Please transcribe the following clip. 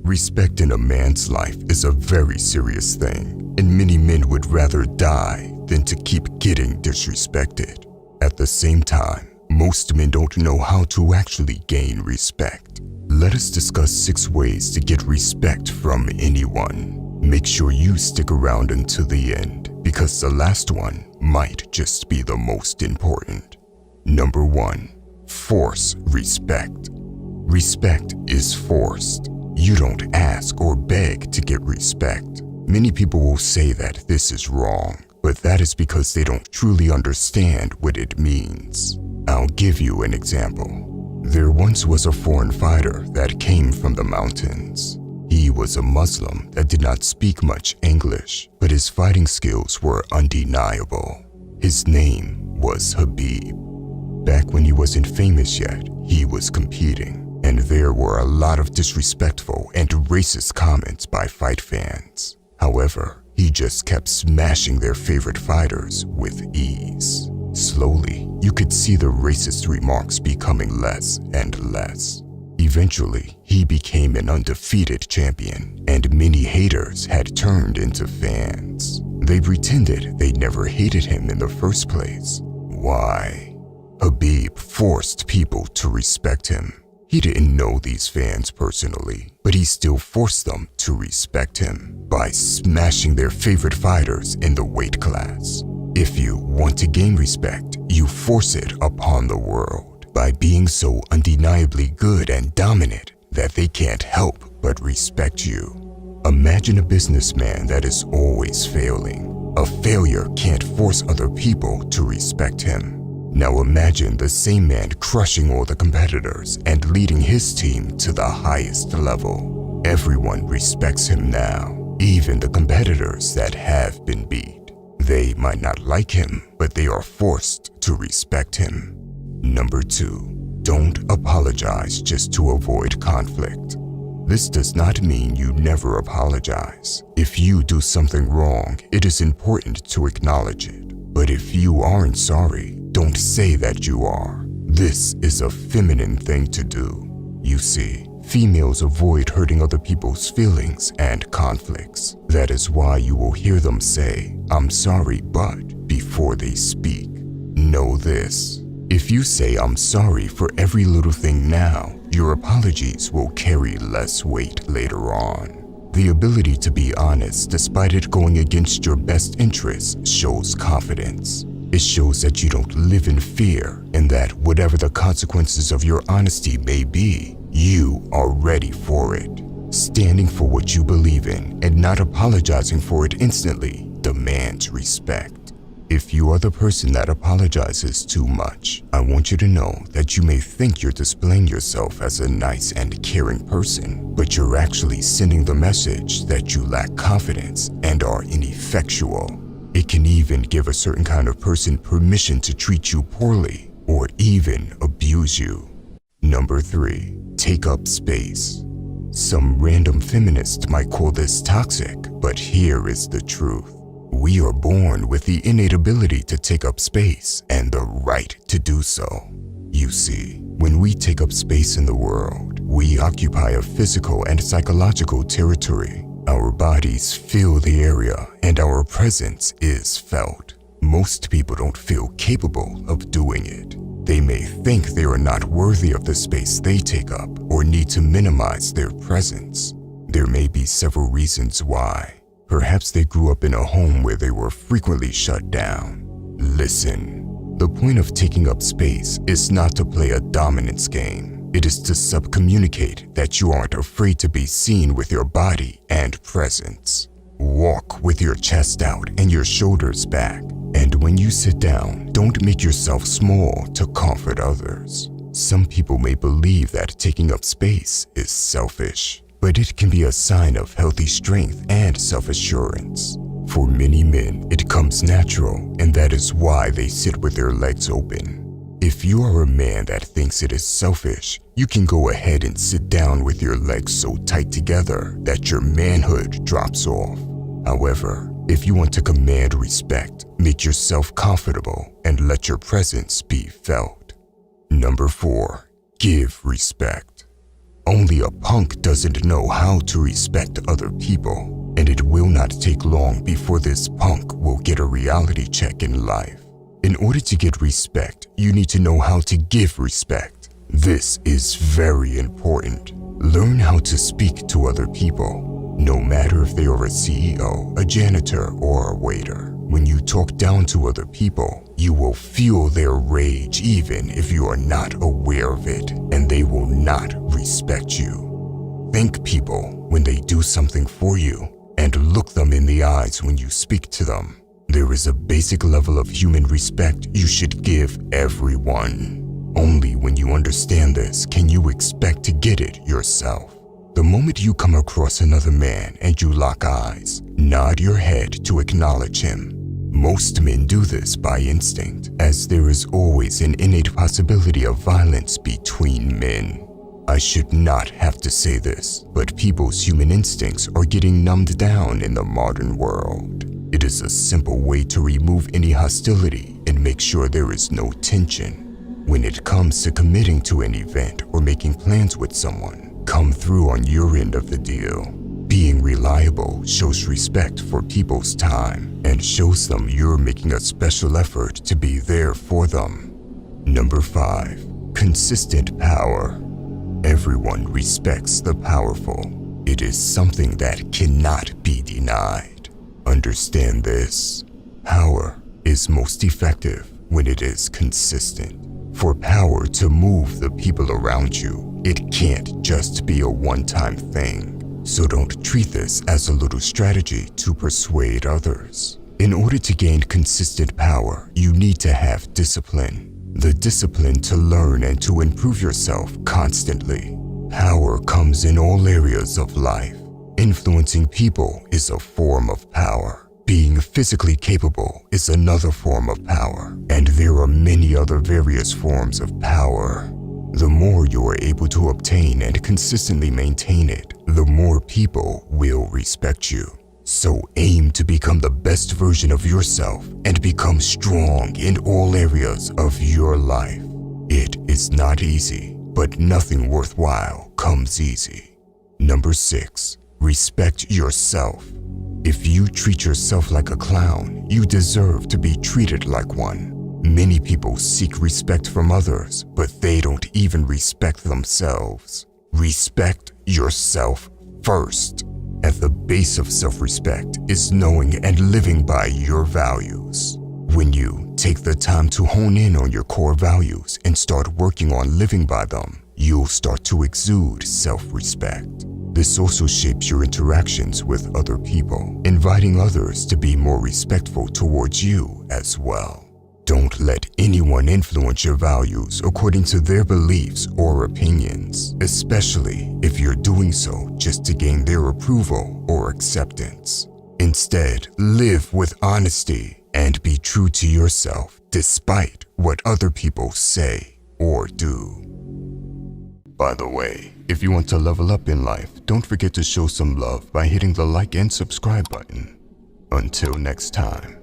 Respect in a man's life is a very serious thing, and many men would rather die than to keep getting disrespected. At the same time, most men don't know how to actually gain respect. Let us discuss 6 ways to get respect from anyone. Make sure you stick around until the end, because the last one might just be the most important. Number 1. Force respect. Respect is forced. You don't ask or beg to get respect. Many people will say that this is wrong, but that is because they don't truly understand what it means. I'll give you an example. There once was a foreign fighter that came from the mountains. He was a Muslim that did not speak much English, but his fighting skills were undeniable. His name was Habib. Back when he wasn't famous yet, he was competing, and there were a lot of disrespectful and racist comments by fight fans. However, he just kept smashing their favorite fighters with ease. Slowly, you could see the racist remarks becoming less and less. Eventually, he became an undefeated champion, and many haters had turned into fans. They pretended they never hated him in the first place. Why? Habib forced people to respect him. He didn't know these fans personally, but he still forced them to respect him by smashing their favorite fighters in the weight class. If you want to gain respect, you force it upon the world by being so undeniably good and dominant that they can't help but respect you. Imagine a businessman that is always failing. A failure can't force other people to respect him. Now imagine the same man crushing all the competitors and leading his team to the highest level. Everyone respects him now, even the competitors that have been beat. They might not like him, but they are forced to respect him. Number 2. Don't apologize just to avoid conflict. This does not mean you never apologize. If you do something wrong, it is important to acknowledge it. But if you aren't sorry, don't say that you are. This is a feminine thing to do. You see, females avoid hurting other people's feelings and conflicts. That is why you will hear them say, "I'm sorry, but," before they speak. Know this. If you say "I'm sorry" for every little thing now, your apologies will carry less weight later on. The ability to be honest despite it going against your best interests shows confidence. It shows that you don't live in fear and that whatever the consequences of your honesty may be, you are ready for it. Standing for what you believe in and not apologizing for it instantly demands respect. If you are the person that apologizes too much, I want you to know that you may think you're displaying yourself as a nice and caring person, but you're actually sending the message that you lack confidence and are ineffectual. It can even give a certain kind of person permission to treat you poorly or even abuse you. Number 3. Take up space. Some random feminist might call this toxic, but here is the truth. We are born with the innate ability to take up space and the right to do so. You see, when we take up space in the world, we occupy a physical and psychological territory. Our bodies fill the area and our presence is felt. Most people don't feel capable of doing it. They may think they are not worthy of the space they take up or need to minimize their presence. There may be several reasons why. Perhaps they grew up in a home where they were frequently shut down. Listen, the point of taking up space is not to play a dominance game. It is to subcommunicate that you aren't afraid to be seen with your body and presence. Walk with your chest out and your shoulders back. And when you sit down, don't make yourself small to comfort others. Some people may believe that taking up space is selfish, but it can be a sign of healthy strength and self-assurance. For many men, it comes natural, and that is why they sit with their legs open. If you are a man that thinks it is selfish, you can go ahead and sit down with your legs so tight together that your manhood drops off. However, if you want to command respect, make yourself comfortable and let your presence be felt. Number 4, give respect. Only a punk doesn't know how to respect other people, and it will not take long before this punk will get a reality check in life. In order to get respect, you need to know how to give respect. This is very important. Learn how to speak to other people, no matter if they are a CEO, a janitor, or a waiter. When you talk down to other people, you will feel their rage even if you are not aware of it, and they will not respect you. Thank people when they do something for you, and look them in the eyes when you speak to them. There is a basic level of human respect you should give everyone. Only when you understand this can you expect to get it yourself. The moment you come across another man and you lock eyes, nod your head to acknowledge him. Most men do this by instinct, as there is always an innate possibility of violence between men. I should not have to say this, but people's human instincts are getting numbed down in the modern world. It is a simple way to remove any hostility and make sure there is no tension. When it comes to committing to an event or making plans with someone, come through on your end of the deal. Being reliable shows respect for people's time and shows them you're making a special effort to be there for them. Number 5. Consistent power. Everyone respects the powerful. It is something that cannot be denied. Understand this. Power is most effective when it is consistent. For power to move the people around you, it can't just be a one-time thing. So don't treat this as a little strategy to persuade others. In order to gain consistent power, you need to have discipline. The discipline to learn and to improve yourself constantly. Power comes in all areas of life. Influencing people is a form of power. Being physically capable is another form of power. And there are many other various forms of power. The more you are able to obtain and consistently maintain it, the more people will respect you. So aim to become the best version of yourself and become strong in all areas of your life. It is not easy, but nothing worthwhile comes easy. Number 6. Respect yourself. If you treat yourself like a clown, you deserve to be treated like one. Many people seek respect from others, but they don't even respect themselves. Respect yourself first. At the base of self-respect is knowing and living by your values. When you take the time to hone in on your core values and start working on living by them, you'll start to exude self-respect. This also shapes your interactions with other people, inviting others to be more respectful towards you as well. Don't let anyone influence your values according to their beliefs or opinions, especially if you're doing so just to gain their approval or acceptance. Instead, live with honesty and be true to yourself despite what other people say or do. By the way, if you want to level up in life, don't forget to show some love by hitting the like and subscribe button. Until next time.